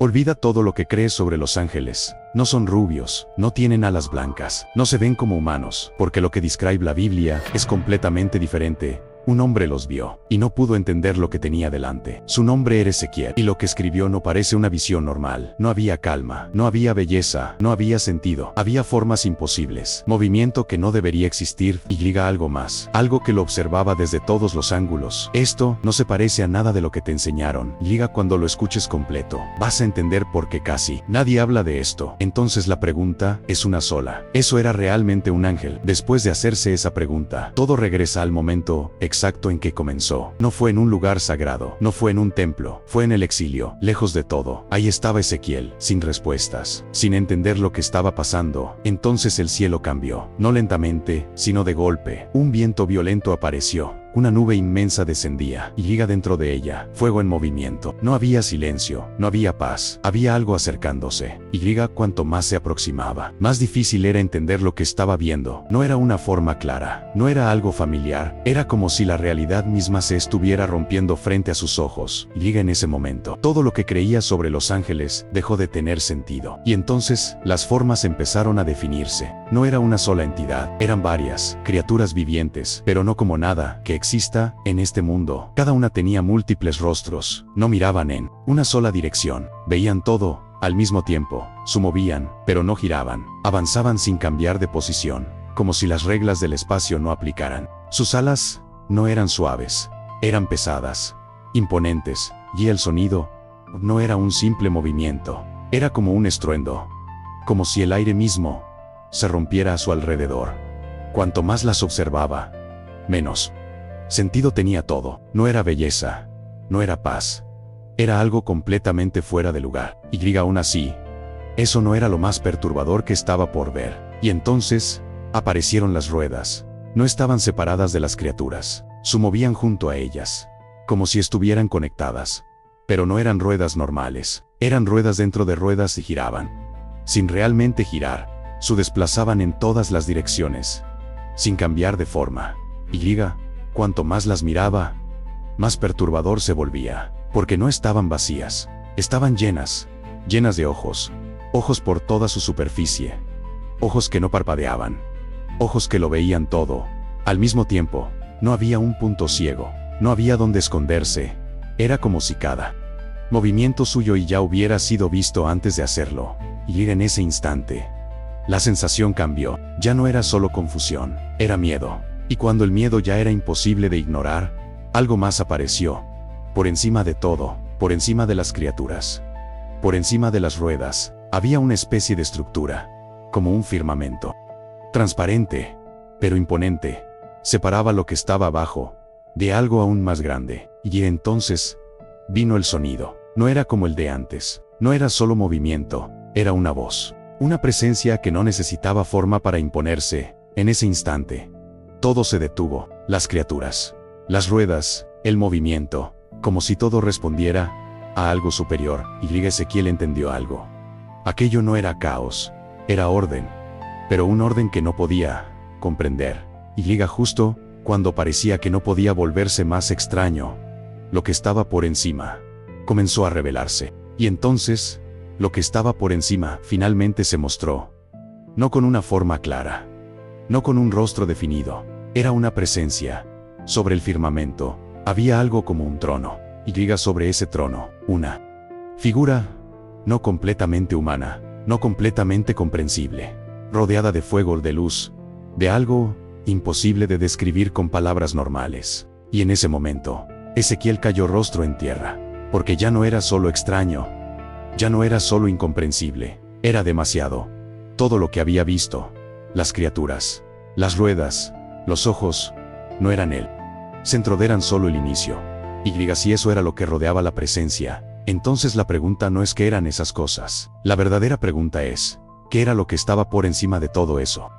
Olvida todo lo que crees sobre los ángeles. No son rubios, no tienen alas blancas, no se ven como humanos, porque lo que describe la Biblia es completamente diferente. Un hombre los vio, y no pudo entender lo que tenía delante. Su nombre era Ezequiel, y lo que escribió no parece una visión normal. No había calma, no había belleza, no había sentido. Había formas imposibles, movimiento que no debería existir, y algo más, algo que lo observaba desde todos los ángulos. Esto no se parece a nada de lo que te enseñaron. Cuando lo escuches completo, vas a entender por qué casi nadie habla de esto. Entonces la pregunta es una sola. ¿Eso era realmente un ángel? Después de hacerse esa pregunta, todo regresa al momento exacto en que comenzó. No fue en un lugar sagrado, no fue en un templo, fue en el exilio, lejos de todo. Ahí estaba Ezequiel, sin respuestas, sin entender lo que estaba pasando. Entonces el cielo cambió, no lentamente, sino de golpe. Un viento violento apareció. Una nube inmensa descendía, y dentro de ella, fuego en movimiento. No había silencio, no había paz, había algo acercándose. Y cuanto más se aproximaba, más difícil era entender lo que estaba viendo. No era una forma clara, no era algo familiar, era como si la realidad misma se estuviera rompiendo frente a sus ojos. Y en ese momento, todo lo que creía sobre los ángeles dejó de tener sentido. Y entonces, las formas empezaron a definirse. No era una sola entidad, eran varias, criaturas vivientes, pero no como nada que exista en este mundo. Cada una tenía múltiples rostros, no miraban en una sola dirección, veían todo al mismo tiempo, se movían, pero no giraban, avanzaban sin cambiar de posición, como si las reglas del espacio no aplicaran. Sus alas no eran suaves, eran pesadas, imponentes, y el sonido no era un simple movimiento, era como un estruendo, como si el aire mismo se rompiera a su alrededor. Cuanto más las observaba, menos sentido tenía todo. No era belleza, no era paz, era algo completamente fuera de lugar. Y aún así, eso no era lo más perturbador que estaba por ver. Y entonces, aparecieron las ruedas. No estaban separadas de las criaturas, se movían junto a ellas, como si estuvieran conectadas. Pero no eran ruedas normales, eran ruedas dentro de ruedas y giraban. Sin realmente girar, se desplazaban en todas las direcciones, sin cambiar de forma. Y cuanto más las miraba, más perturbador se volvía, porque no estaban vacías, estaban llenas de ojos, ojos por toda su superficie, ojos que no parpadeaban, ojos que lo veían todo, al mismo tiempo. No había un punto ciego, no había donde esconderse, era como si cada movimiento suyo ya hubiera sido visto antes de hacerlo. Y en ese instante, la sensación cambió, ya no era solo confusión, era miedo. Y cuando el miedo ya era imposible de ignorar, algo más apareció. Por encima de todo, por encima de las criaturas, por encima de las ruedas, había una especie de estructura, como un firmamento. Transparente, pero imponente, separaba lo que estaba abajo de algo aún más grande. Y entonces vino el sonido. No era como el de antes, no era solo movimiento, era una voz. Una presencia que no necesitaba forma para imponerse. En ese instante, todo se detuvo, las criaturas, las ruedas, el movimiento, como si todo respondiera a algo superior. Y Ezequiel entendió algo. Aquello no era caos, era orden, pero un orden que no podía comprender. Y justo cuando parecía que no podía volverse más extraño, lo que estaba por encima comenzó a revelarse. Y entonces, lo que estaba por encima finalmente se mostró, no con una forma clara, no con un rostro definido, era una presencia. Sobre el firmamento, había algo como un trono, y sobre ese trono, una figura, no completamente humana, no completamente comprensible, rodeada de fuego, de luz, de algo imposible de describir con palabras normales. Y en ese momento, Ezequiel cayó rostro en tierra, porque ya no era solo extraño, ya no era solo incomprensible, era demasiado. Todo lo que había visto, las criaturas, las ruedas, los ojos, no eran él. Centro eran solo el inicio. Y si eso era lo que rodeaba la presencia, entonces la pregunta no es qué eran esas cosas. La verdadera pregunta es, ¿qué era lo que estaba por encima de todo eso?